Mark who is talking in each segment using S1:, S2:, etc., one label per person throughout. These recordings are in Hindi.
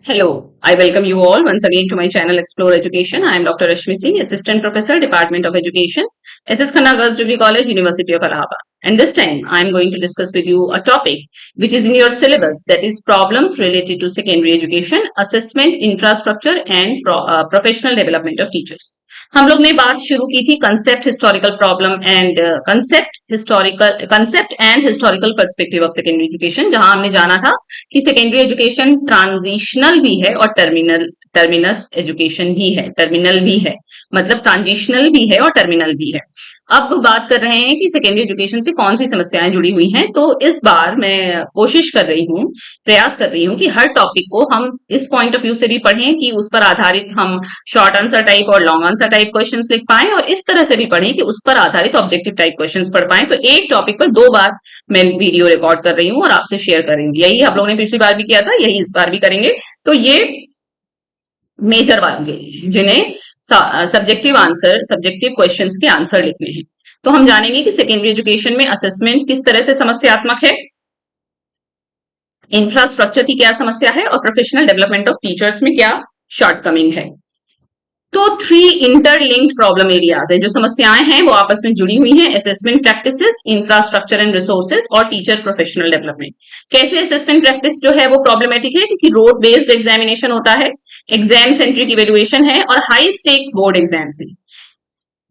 S1: Hello, I welcome you all once again to my channel Explore Education. I am Dr. Rashmi Singh, Assistant Professor, Department of Education, SS Khanna Girls Degree College, University of Allahabad. And this time I am going to discuss with you a topic which is in your syllabus, that is problems related to secondary education, assessment, infrastructure and professional development of teachers. हम लोग ने बात शुरू की थी concept historical problem and concept and historical perspective of secondary education, जहां हमने जाना था कि सेकेंडरी एजुकेशन ट्रांजिशनल भी है और टर्मिनस एजुकेशन भी है, टर्मिनल भी है, मतलब ट्रांजिशनल भी है और टर्मिनल भी है। अब बात कर रहे हैं कि सेकेंडरी एजुकेशन से कौन सी समस्याएं जुड़ी हुई हैं। तो इस बार मैं कोशिश कर रही हूँ, प्रयास कर रही हूँ कि हर टॉपिक को हम इस पॉइंट ऑफ व्यू से भी पढ़ें कि उस पर आधारित हम शॉर्ट आंसर टाइप और लॉन्ग आंसर टाइप क्वेश्चंस लिख पाएं, और इस तरह से भी पढ़ें कि उस पर आधारित ऑब्जेक्टिव टाइप क्वेश्चंस पढ़ पाएं। तो एक टॉपिक पर 2 बार मैं वीडियो रिकॉर्ड कर रही हूँ और आपसे शेयर करेंगे। यही आप लोगों ने पिछली बार भी किया था, यही इस बार भी करेंगे। तो ये मेजर वाले जिन्हें सब्जेक्टिव क्वेश्चंस के आंसर लिखने हैं। तो हम जानेंगे कि सेकेंडरी एजुकेशन में असेसमेंट किस तरह से समस्यात्मक है, इंफ्रास्ट्रक्चर की क्या समस्या है और प्रोफेशनल डेवलपमेंट ऑफ टीचर्स में क्या शॉर्टकमिंग है। तो 3 इंटरलिंक्ड प्रॉब्लम एरियाज है, जो समस्याएं हैं वो आपस में जुड़ी हुई हैं, assessment practices, infrastructure and resources और टीचर प्रोफेशनल डेवलपमेंट। कैसे असेसमेंट प्रैक्टिस जो है वो प्रॉब्लमेटिक है, क्योंकि रोड बेस्ड एग्जामिनेशन होता है, एग्जाम सेंट्रिक इवैल्यूएशन है और हाई स्टेक्स बोर्ड एग्जाम्स है,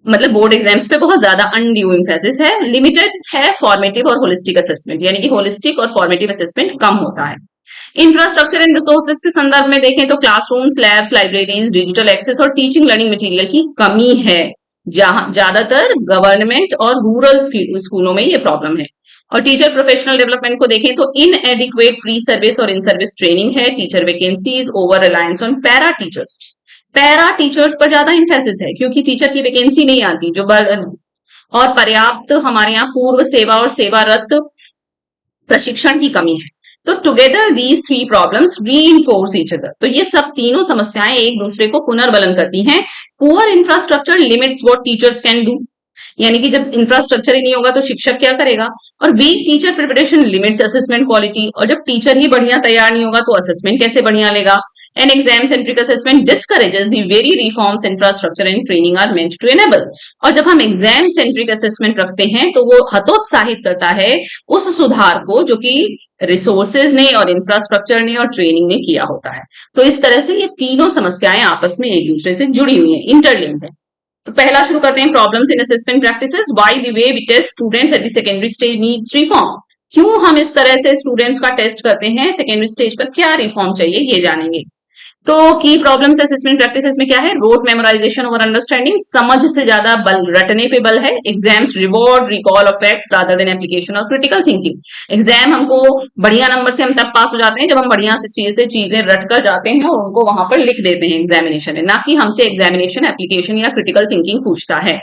S1: मतलब बोर्ड एग्जाम्स पे बहुत ज्यादा अनड्यू एम्फेसिस है। लिमिटेड है फॉर्मेटिव और होलिस्टिक असेसमेंट, यानी कि होलिस्टिक और फॉर्मेटिव असेसमेंट कम होता है। इंफ्रास्ट्रक्चर एंड रिसोर्सेज के संदर्भ में देखें तो classrooms, labs, libraries, digital access और टीचिंग लर्निंग मटेरियल की कमी है, जहां ज्यादातर गवर्नमेंट और रूरल स्कूलों में ये प्रॉब्लम है। और टीचर प्रोफेशनल डेवलपमेंट को देखें तो इनएडिक्वेट प्री सर्विस और इन सर्विस ट्रेनिंग है, teacher vacancies, over reliance on para teachers. Para teachers पर ज्यादा इन्फेसिस है, क्योंकि टीचर की वैकेंसी नहीं आती, जो और पर्याप्त हमारे यहाँ पूर्व सेवा और सेवारत प्रशिक्षण की कमी है। तो together these 3 problems reinforce each other. तो ये सब तीनों समस्याएं एक दूसरे को पुनर्बलन करती हैं। Poor infrastructure limits what teachers can do, यानी कि जब इंफ्रास्ट्रक्चर ही नहीं होगा तो शिक्षक क्या करेगा। और weak teacher preparation limits assessment quality, और जब टीचर ही बढ़िया तैयार नहीं होगा तो असेसमेंट कैसे बढ़िया लेगा। And exam centric assessment discourages the very reforms infrastructure and training are meant to enable. और जब हम एग्जाम सेंट्रिक असेसमेंट रखते हैं तो वो हतोत्साहित करता है उस सुधार को जो कि रिसोर्सेज ने और इंफ्रास्ट्रक्चर ने और ट्रेनिंग ने किया होता है। तो इस तरह से ये तीनों समस्याएं आपस में एक दूसरे से जुड़ी हुई हैं, इंटरलिंक्ड है। तो पहला शुरू करते हैं, problems in assessment practices, why the way we test students at the secondary stage needs reform. क्यों हम इस तरह से स्टूडेंट्स का टेस्ट करते हैं, सेकेंडरी स्टेज पर क्या रिफॉर्म चाहिए, ये जानेंगे। तो की प्रॉब्लम्स असेसमेंट प्रैक्टिसेस में क्या है, रोड मेमोराइजेशन ओवर अंडरस्टैंडिंग, समझ से ज्यादा बल रटने पे बल है। Exams reward recall of facts rather than application of critical thinking. Exam हमको बढ़िया नंबर से हम तब पास हो जाते हैं जब हम बढ़िया से चीजें रट कर जाते हैं और उनको वहां पर लिख देते हैं एग्जामिनेशन में, ना कि हमसे एग्जामिनेशन एप्लीकेशन या क्रिटिकल थिंकिंग पूछता है।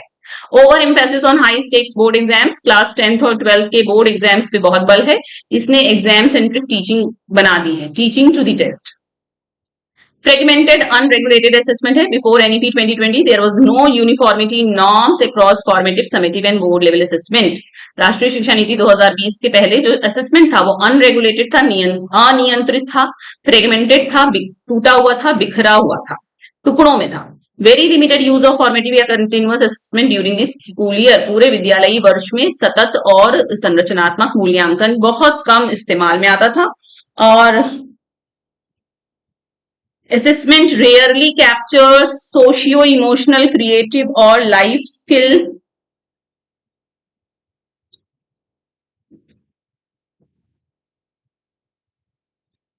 S1: Over emphasis on high stakes board exams, class 10th और 12th के बोर्ड एग्जाम्स पे बहुत बल है, इसने एग्जाम सेंट्रिक टीचिंग बना दी है, teaching to the test. Fragmented, unregulated assessment है। Before NEP 2020, there was no uniformity in norms across formative, summative and board level assessment. राष्ट्रीय शिक्षा नीति 2020 के पहले जो असेसमेंट था वो अनरेगुलेटेड था, अनियंत्रित था, फ्रेगमेंटेड था, टूटा हुआ था, बिखरा हुआ था, टुकड़ों में था। Very limited use of formative या continuous assessment during this school year, पूरे विद्यालयी वर्ष में सतत और संरचनात्मक मूल्यांकन बहुत कम इस्तेमाल में आता था। और assessment rarely captures socio-emotional, creative or life skill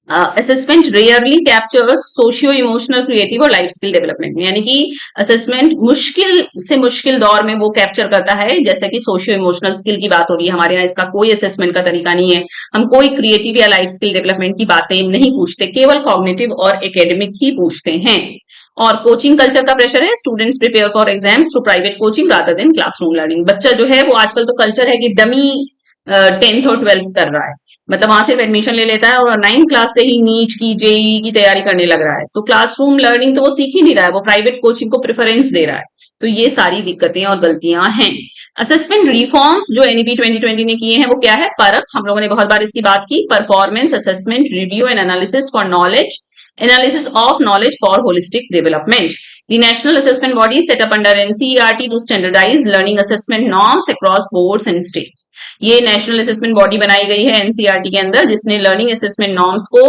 S1: assessment rarely captures socio emotional, creative और लाइफ स्किल डेवलपमेंट, यानी कि असेसमेंट मुश्किल से मुश्किल दौर में वो कैप्चर करता है, जैसे कि सोशियो इमोशनल स्किल की बात हो रही है हमारे यहाँ, इसका कोई असेसमेंट का तरीका नहीं है। हम कोई क्रिएटिव या लाइफ स्किल डेवलपमेंट की बातें नहीं पूछते, केवल कॉग्निटिव और एकेडमिक ही पूछते हैं। और कोचिंग कल्चर का प्रेशर है, students prepare for exams through private coaching rather than classroom learning. बच्चा जो है वो आजकल तो कल्चर है कि डमी 10th और 12th कर रहा है, मतलब वहां सिर्फ एडमिशन ले लेता है और 9th क्लास से ही नीट की, जेई की तैयारी करने लग रहा है। तो क्लासरूम लर्निंग तो वो सीख ही नहीं रहा है, वो प्राइवेट कोचिंग को प्रेफरेंस दे रहा है। तो ये सारी दिक्कतें और गलतियां हैं। असेसमेंट रिफॉर्म्स जो एनईपी 2020 ने किए हैं वो क्या है, परख, हम लोगों ने बहुत बार इसकी बात की, performance assessment review and analysis for knowledge Analysis of knowledge for holistic development. The national assessment body set up under NCERT to standardize learning assessment norms across boards and states. ये नेशनल असेसमेंट बॉडी बनाई गई है एनसीईआरटी के अंदर, जिसने लर्निंग असेसमेंट नॉर्म्स को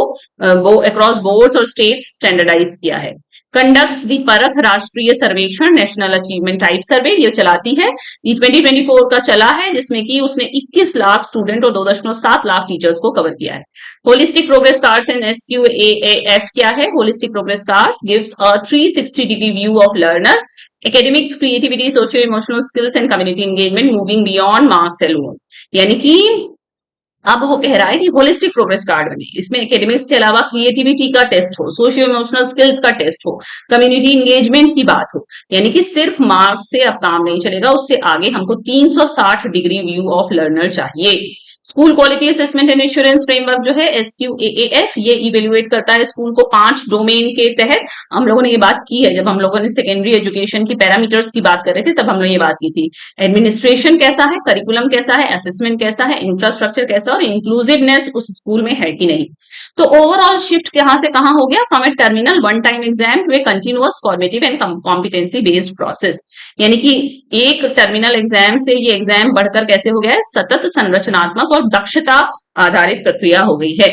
S1: अक्रॉस बोर्ड्स और स्टेट्स स्टैंडर्डाइज किया है. कंडक्ट्स दी परख राष्ट्रीय सर्वेक्षण नेशनल अचीवमेंट टाइप सर्वे, ये चलाती है. ये 2024 का चला है, जिसमें कि उसने 21 लाख स्टूडेंट और 2.7 लाख टीचर्स को कवर किया है. Holistic progress cards and SQAAF क्या है? Holistic progress cards gives a 360 degree view of learner, academics, creativity, socio emotional skills and community engagement moving beyond marks alone. यानी कि अब वो कह रहा है कि होलिस्टिक प्रोग्रेस कार्ड बने, इसमें एकेडमिक्स के अलावा क्रिएटिविटी का टेस्ट हो, सोशियो इमोशनल स्किल्स का टेस्ट हो, कम्युनिटी एंगेजमेंट की बात हो. यानी कि सिर्फ मार्क्स से अब काम नहीं चलेगा, उससे आगे हमको 360 डिग्री व्यू ऑफ लर्नर चाहिए. School quality assessment and assurance framework जो है SQAAF, ये इवेल्युएट करता है स्कूल को 5 डोमेन के तहत. हम लोगों ने ये बात की है जब हम लोगों ने सेकेंडरी एजुकेशन की पैरामीटर्स की बात कर रहे थे, तब हमने ये बात की थी. एडमिनिस्ट्रेशन कैसा है, करिकुलम कैसा है, असेसमेंट कैसा है, इंफ्रास्ट्रक्चर कैसा और इंक्लूसिवनेस उस स्कूल में है कि नहीं. तो ओवरऑल शिफ्ट कहां से कहां हो गया? From a terminal one time exam to a continuous formative and competency based process. यानी कि एक टर्मिनल एग्जाम से ये एग्जाम बढ़कर कैसे हो गया है? सतत, संरचनात्मक और दक्षता आधारित प्रक्रिया हो गई है.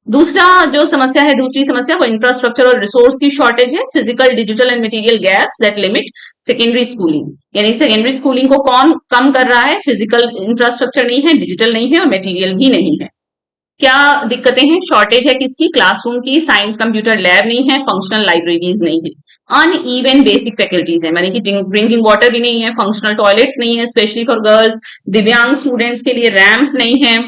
S1: दूसरी समस्या वो इंफ्रास्ट्रक्चर और रिसोर्स की शॉर्टेज है. Physical, digital and material gaps that limit secondary schooling. यानी सेकेंडरी स्कूलिंग को कौन कम कर रहा है? फिजिकल इंफ्रास्ट्रक्चर नहीं है, डिजिटल नहीं है और मटेरियल भी नहीं है. क्या दिक्कतें हैं? शॉर्टेज है किसकी? क्लासरूम की. साइंस कंप्यूटर लैब नहीं है, फंक्शनल लाइब्रेरीज नहीं है, अनइवन बेसिक फैकल्टीज है, यानी कि ड्रिंकिंग वाटर भी नहीं है, फंक्शनल टॉयलेट्स नहीं है स्पेशली फॉर गर्ल्स, दिव्यांग स्टूडेंट्स के लिए रैंप नहीं है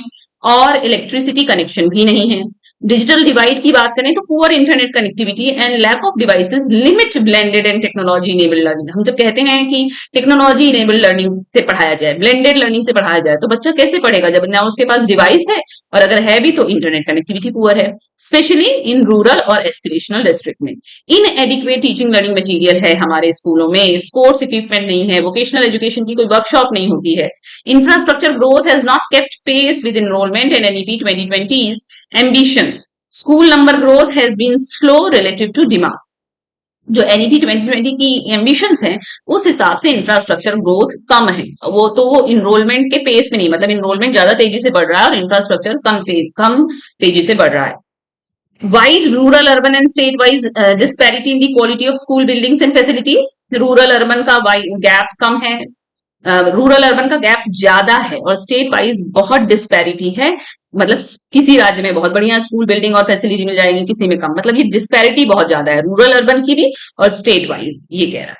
S1: और इलेक्ट्रिसिटी कनेक्शन भी नहीं है. डिजिटल डिवाइड की बात करें तो poor internet connectivity and lack of devices limit blended and technology enabled learning. हम जब कहते हैं कि टेक्नोलॉजी इनेबल्ड लर्निंग से पढ़ाया जाए, ब्लेंडेड लर्निंग से पढ़ाया जाए, तो बच्चा कैसे पढ़ेगा जब ना उसके पास डिवाइस है और अगर है भी तो इंटरनेट कनेक्टिविटी पुअर है, स्पेशली इन रूरल और एस्पिरेशनल डिस्ट्रिक्ट में. इनएडिक्वेट टीचिंग लर्निंग मटेरियल है हमारे स्कूलों में, स्पोर्ट्स इक्विपमेंट नहीं है, वोकेशनल एजुकेशन की कोई वर्कशॉप नहीं होती है. Infrastructure growth has not kept pace with enrolment and NEP 2020's ambitions. School number growth has been slow relative to demand. जो NEP 2020 की एम्बिशंस हैं उस हिसाब से इंफ्रास्ट्रक्चर ग्रोथ कम है. वो इनरोलमेंट के पेस में नहीं, मतलब इनरोलमेंट ज्यादा तेजी से बढ़ रहा है और इंफ्रास्ट्रक्चर कम तेजी से बढ़ रहा है. Wide rural, urban and state-wise disparity in the quality of school buildings and facilities. Rural urban का गैप कम है, रूरल अर्बन का गैप ज्यादा है और स्टेट वाइज बहुत डिस्पैरिटी है. मतलब किसी राज्य में बहुत बढ़िया स्कूल बिल्डिंग और फैसिलिटी मिल जाएगी, किसी में कम. मतलब ये डिस्पैरिटी बहुत ज्यादा है रूरल अर्बन की भी और स्टेट वाइज, ये कह रहा है.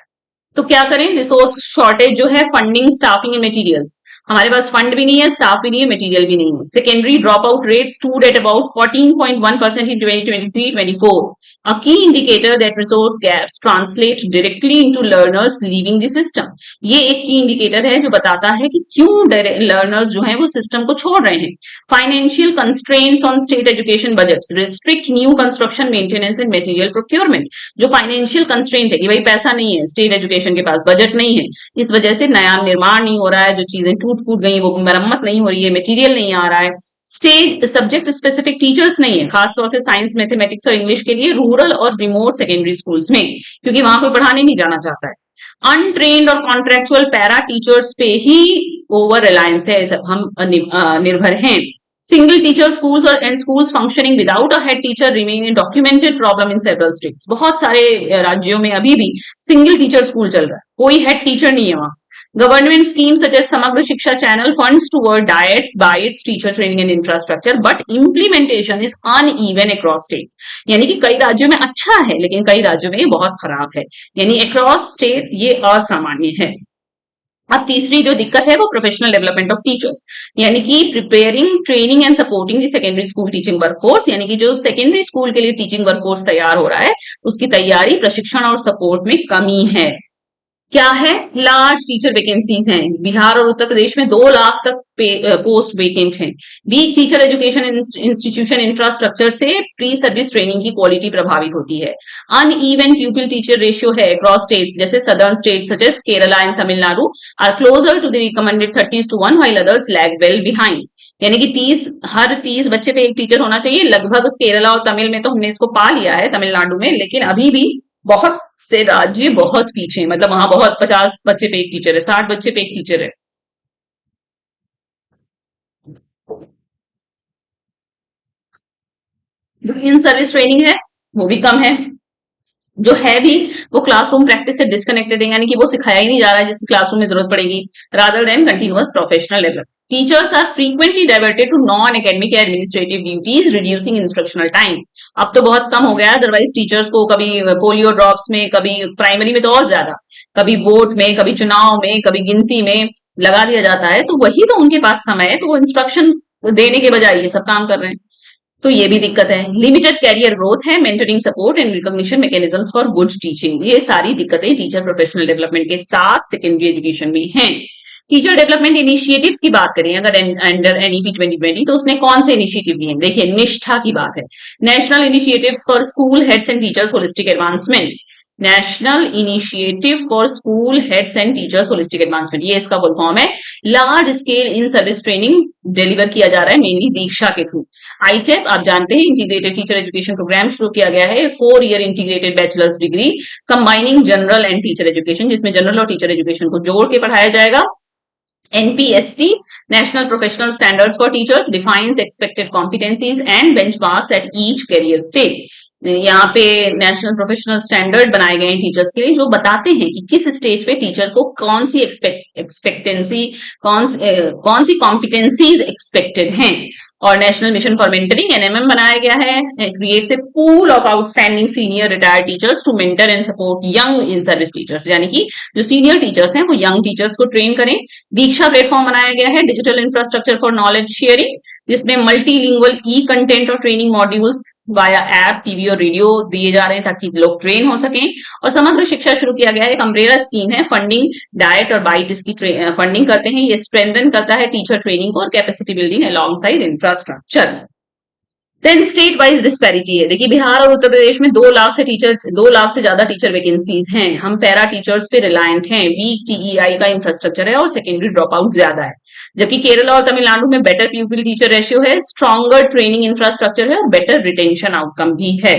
S1: तो क्या करें? रिसोर्स शॉर्टेज जो है, फंडिंग, स्टाफिंग एंड मटेरियल्स. हमारे पास फंड भी नहीं है, स्टाफ भी नहीं है, मटेरियल भी नहीं है. Secondary drop out rate stood at about 14.1% in 2023-24. A key indicator that resource gaps translate directly into learners leaving the system. ये एक की इंडिकेटर है जो बताता है कि क्यों लर्नर्स जो हैं वो सिस्टम को छोड़ रहे हैं. Financial constraints on state education budgets restrict new construction, maintenance and material procurement. जो फाइनेंशियल कंस्ट्रेंट है कि भाई पैसा नहीं है, स्टेट एजुकेशन के पास बजट नहीं है, इस वजह से नया निर्माण नहीं हो रहा है, जो चीजें टूट फूट गई वो मरम्मत नहीं हो रही है, मटेरियल नहीं आ रहा है. स्टेज सब्जेक्ट स्पेसिफिक टीचर्स नहीं है, खासतौर से साइंस, मैथमेटिक्स और इंग्लिश के लिए रूरल और रिमोट सेकेंडरी स्कूल्स में, क्योंकि वहां कोई पढ़ाने नहीं जाना चाहता है. अनट्रेन्ड और कॉन्ट्रेक्चुअल पैरा टीचर्स पे ही ओवर रिलायंस है, हम निर्भर हैं. सिंगल टीचर स्कूल्स और and schools functioning without a head teacher remain A documented problem in several states. बहुत सारे राज्यों में अभी भी सिंगल टीचर स्कूल चल रहा है, कोई हेड टीचर नहीं है वहां. Government schemes such as Samagra Shiksha Channel funds toward diets, bites, teacher training and infrastructure, but implementation is uneven across states. यानी कि कई राज्यों में अच्छा है लेकिन कई राज्यों में बहुत खराब है, यानी across states ये असामान्य है. अब तीसरी जो दिक्कत है वो प्रोफेशनल डेवलपमेंट ऑफ टीचर्स, यानी कि preparing, training and supporting the secondary school teaching workforce. यानी कि जो सेकेंडरी स्कूल के लिए टीचिंग वर्कफोर्स तैयार हो रहा है उसकी तैयारी, प्रशिक्षण और सपोर्ट में कमी है. क्या है? लार्ज टीचर वैकेंसीज हैं. बिहार और उत्तर प्रदेश में 2 लाख तक पोस्ट वेकेंट हैं. Weak teacher education institution infrastructure से प्री सर्विस ट्रेनिंग की क्वालिटी प्रभावित होती है. अनइवन प्यूपिल टीचर रेशियो है अक्रॉस स्टेट्स, जैसे southern states such as Kerala and Tamil Nadu are closer to the recommended 30:1 while others lag well behind. यानी कि 30 हर 30 बच्चे पे एक टीचर होना चाहिए। लगभग केरला और तमिल में तो हमने इसको पा लिया है, तमिलनाडु में, लेकिन अभी भी बहुत से राज्य बहुत पीछे हैं। मतलब वहां बहुत 50 बच्चे पे एक टीचर है, 60 बच्चे पे एक टीचर है। जो इन सर्विस ट्रेनिंग है वो भी कम है। जो है भी वो क्लासरूम प्रैक्टिस से डिस्कनेक्टेड है, यानी कि वो सिखाया ही नहीं जा रहा है जिसकी क्लासरूम में जरूरत पड़ेगी, rather than continuous professional development. Teachers are frequently diverted to non academic administrative duties, reducing instructional time. अब तो बहुत कम हो गया है, अदरवाइज टीचर्स को कभी पोलियो ड्रॉप्स में, कभी प्राइमरी में तो और ज्यादा, कभी वोट में, कभी चुनाव में, कभी गिनती में लगा दिया जाता है। तो वही तो उनके पास समय है, तो वो इंस्ट्रक्शन देने के बजाय ये सब काम कर रहे हैं। तो ये भी दिक्कत है। लिमिटेड कैरियर ग्रोथ है, mentoring support and recognition mechanisms for good teaching. ये सारी दिक्कतें टीचर प्रोफेशनल डेवलपमेंट के साथ सेकेंडरी एजुकेशन में हैं। टीचर डेवलपमेंट इनिशिएटिव्स की बात करें अगर अंडर एनईपी 2020, तो उसने कौन से इनिशिएटिव लिए? देखिए, निष्ठा की बात है, national initiatives for school heads and teachers holistic advancement. National initiative for school heads and teachers holistic advancement, ये इसका फुल फॉर्म है। Large scale in service training deliver किया जा रहा है मेनली दीक्षा के थ्रू। आईटेप आप जानते हैं, इंटीग्रेटेड टीचर एजुकेशन प्रोग्राम शुरू किया गया है, 4 year integrated bachelors degree combining general and teacher education, जिसमें जनरल और टीचर एजुकेशन को जोड़ के पढ़ाया जाएगा। NPST National Professional Standards for Teachers defines expected competencies and benchmarks at each career stage। यहाँ पे नेशनल प्रोफेशनल स्टैंडर्ड बनाए गए हैं टीचर्स के लिए, जो बताते हैं कि किस स्टेज पे टीचर को कौन सी एक्सपेक्टेंसी, कौन सी कॉम्पिटेंसीज एक्सपेक्टेड हैं। और national mission for mentoring NMM बनाया गया है, creates a pool of outstanding senior retired teachers to mentor and support young in service teachers, यानी कि जो सीनियर टीचर्स हैं वो यंग टीचर्स को ट्रेन करें। दीक्षा प्लेटफॉर्म बनाया गया है, digital infrastructure for knowledge sharing, जिसमें मल्टीलिंगुअल ई कंटेंट और training modules via app, TV और रेडियो दिए जा रहे हैं ताकि लोग ट्रेन हो सकें। और समग्र शिक्षा शुरू किया गया है, एक अम्ब्रेला स्कीम है, फंडिंग डाइट और बाइट इसकी फंडिंग करते हैं। ये स्ट्रेंथन करता है टीचर ट्रेनिंग को और capacity building alongside infrastructure. Then state wise disparity है। देखिए, बिहार और उत्तर प्रदेश में 2 लाख से ज्यादा टीचर वैकेंसीज हैं। हम पैरा टीचर्स पे रिलायंट हैं, वीक TEI का इंफ्रास्ट्रक्चर है और सेकेंडरी ड्रॉप आउट ज्यादा है। जबकि केरला और तमिलनाडु में बेटर पीपल टीचर रेशियो है, स्ट्रॉन्गर ट्रेनिंग इंफ्रास्ट्रक्चर है और बेटर रिटेंशन आउटकम भी है।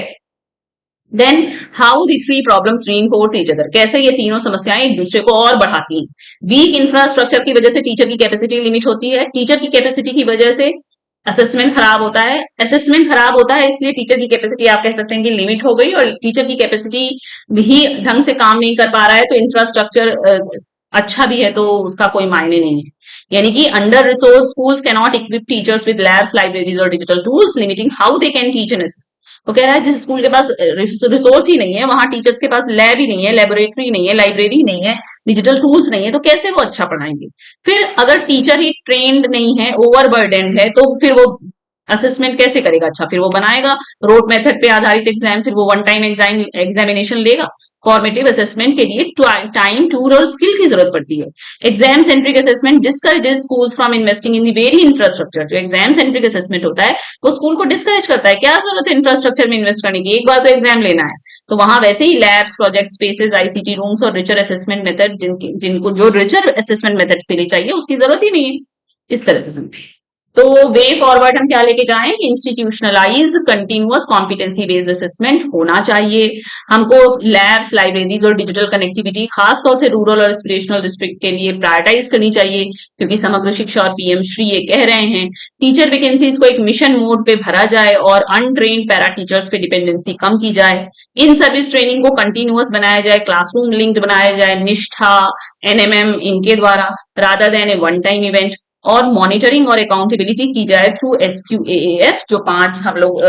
S1: Then how the 3 problems reinforce each other, कैसे ये तीनों समस्याएं एक दूसरे को और बढ़ाती हैं। वीक इंफ्रास्ट्रक्चर की वजह से टीचर की कैपेसिटी लिमिट होती है, टीचर की कैपेसिटी की वजह से असेसमेंट खराब होता है, असेसमेंट खराब होता है इसलिए टीचर की कैपेसिटी आप कह सकते हैं कि लिमिट हो गई, और टीचर की कैपेसिटी भी ढंग से काम नहीं कर पा रहा है तो इंफ्रास्ट्रक्चर अच्छा भी है तो उसका कोई मायने नहीं है। यानी कि under resource schools can not equip teachers with labs, libraries और digital tools, limiting how they can teach and assist. वो कह रहा है जिस स्कूल के पास रिसोर्स ही नहीं है, वहां टीचर्स के पास लैब ही नहीं है, लेबोरेटरी नहीं है, लाइब्रेरी नहीं है, डिजिटल टूल्स नहीं है, तो कैसे वो अच्छा पढ़ाएंगे। फिर अगर टीचर ही ट्रेंड नहीं है, ओवरबर्डेंड है, तो फिर वो असेसमेंट कैसे करेगा? अच्छा, फिर वो बनाएगा रोड मेथड पे आधारित एग्जाम, फिर वो वन टाइम एग्जामिनेशन लेगा। फॉर्मेटिव असेसमेंट के लिए टाइम, टूल और स्किल की जरूरत पड़ती है। Exam centric assessment discourages schools from investing in the very infrastructure. जो एग्जाम सेंट्रिक असेसमेंट होता है वो स्कूल को डिस्करेज करता है, क्या जरूरत है इंफ्रास्ट्रक्चर में इन्वेस्ट करने की, एक बार तो एग्जाम लेना है। तो वहां वैसे ही labs, project spaces, ICT rooms और रिचर असेसमेंट मेथड, जिनको जो रिचर असेसमेंट मेथड्स के लिए चाहिए उसकी जरूरत ही नहीं है। इस तरह से समझिए। तो वे फॉरवर्ड हम क्या लेके जाएं कि institutionalise continuous competency based assessment होना चाहिए। हमको लैब्स, लाइब्रेरीज और डिजिटल कनेक्टिविटी खासतौर से रूरल और एस्पिरेशनल डिस्ट्रिक्ट के लिए प्रायोरिटाइज करनी चाहिए, क्योंकि समग्र शिक्षा और PM श्री ये कह रहे हैं। टीचर वैकेंसीज को एक मिशन मोड पे भरा जाए और अनट्रेन्ड पैरा टीचर्स पे डिपेंडेंसी कम की जाए। इन सर्विस ट्रेनिंग को कंटिन्यूअस बनाया जाए, क्लासरूम लिंक्ड बनाया जाए, निष्ठा, NMM इनके द्वारा, रादर देन ए वन टाइम इवेंट। और मॉनिटरिंग और अकाउंटेबिलिटी की जाए थ्रू SQAAF, जो 5 हम लोग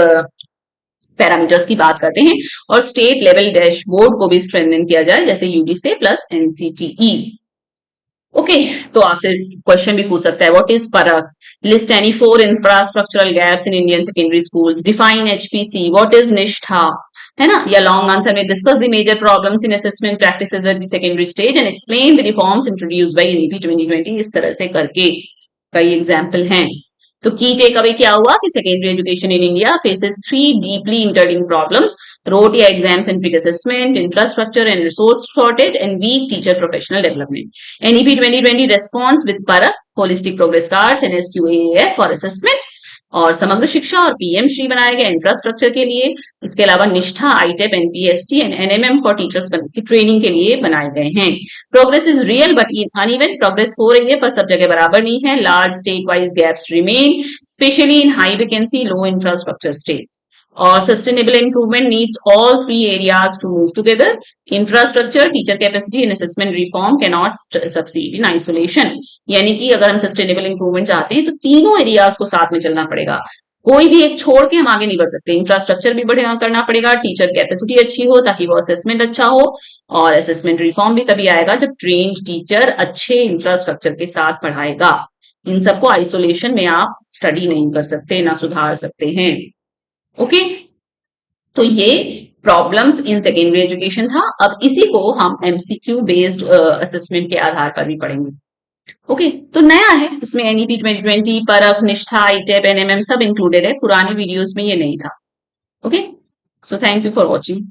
S1: पैरामीटर्स की बात करते हैं। और स्टेट लेवल डैशबोर्ड को भी स्ट्रेंथन किया जाए, जैसे UDSE प्लस NCTE। ओके, तो आपसे क्वेश्चन भी पूछ सकता है, what is Parakh, list any 4 infrastructural gaps in Indian secondary schools, define HPC, what is Nishtha, है ना। या लॉन्ग आंसर में discuss the major problems in assessment practices at the secondary stage and explain the reforms introduced by NEP 2020। इस तरह से करके कई एग्जाम्पल हैं। तो की टेक अवे क्या हुआ कि secondary education in India faces 3 deeply interlinked problems, rote या exams and pre assessment, infrastructure and resource shortage and weak teacher professional development. NEP 2020 responds with Parakh, holistic progress cards, NSQAF for assessment और समग्र शिक्षा और पीएम श्री बनाए गए इंफ्रास्ट्रक्चर के लिए। इसके अलावा Nishtha, ITEP, NPST and NMM for teachers की ट्रेनिंग के लिए बनाए गए हैं। Progress is real but uneven, progress हो रही है पर सब जगह बराबर नहीं है। Large state wise gaps remain, specially in high vacancy low infrastructure states. और sustainable improvement needs all three areas to move together. Infrastructure, teacher capacity and assessment reform can not succeed in isolation. यानी कि अगर हम सस्टेनेबल इंप्रूवमेंट चाहते हैं तो तीनों एरियाज को साथ में चलना पड़ेगा, कोई भी एक छोड़ के हम आगे नहीं बढ़ सकते। इंफ्रास्ट्रक्चर भी बढ़िया करना पड़ेगा, टीचर कैपेसिटी अच्छी हो ताकि वो असेसमेंट अच्छा हो, और असेसमेंट रिफॉर्म भी तभी आएगा जब ट्रेन्ड टीचर अच्छे इंफ्रास्ट्रक्चर के साथ पढ़ाएगा। इन सबको आइसोलेशन में आप स्टडी नहीं कर सकते, ना सुधार सकते हैं। ओके, तो ये प्रॉब्लम्स इन सेकेंडरी एजुकेशन था। अब इसी को हम एमसीक्यू बेस्ड असेसमेंट के आधार पर भी पढ़ेंगे। ओके, तो नया है इसमें एनईपी 2020, परख, निष्ठा, आईटेप, एनएमएम सब इंक्लूडेड है। पुराने वीडियोस में ये नहीं था। Okay, so thank you for watching.